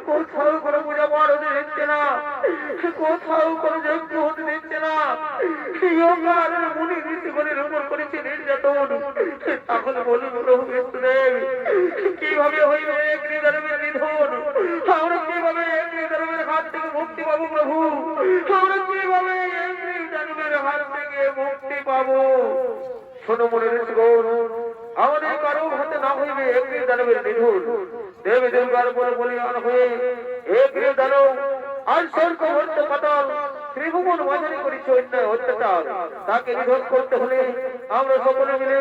কোথাও কোনো পূজা পাঠ হতে দিচ্ছে না, কোথাও কোনো যজ্ঞ হতে দিচ্ছে না, মুনি ঋষিগণের উপর করেছে নির্যাতন। তাহলে বলুন প্রভু বিষ্ণুদেব, কিভাবে হইবে গৃহধর্মের নিধন? আমরা কিভাবে গৃহধর্মের হাত থেকে মুক্তি পাবো প্রভু? আমরা কিভাবে গৃহধর্মের হাত থেকে মুক্তি পাবো? শোনো মুনি ঋষিগণ, আমাদের কারো হাতে না হইবে একটি দানবের নিধন। দেবী দুর্গার বলে বলিয়ান হয়ে এক দানব আজ স্বর্গ হর্ত পাতাল ত্রিভুবন মাঝারি করেছে অন্যায় অত্যাচার। তাকে নিধন করতে হলে আমরা সকলে মিলে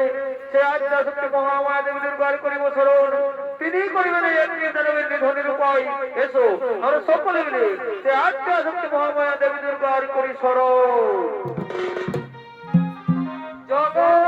সে আদ্যা শক্তি মহামায়া দেবী দুর্গার করিব স্মরণ। তিনি করিবেন একটি দানবের নিধনের উপায়। এসো আমরা সকলে মিলে সে আদ্যা শক্তি মহামায়া দেবী দুর্গার করি স্মরণ। জগৎ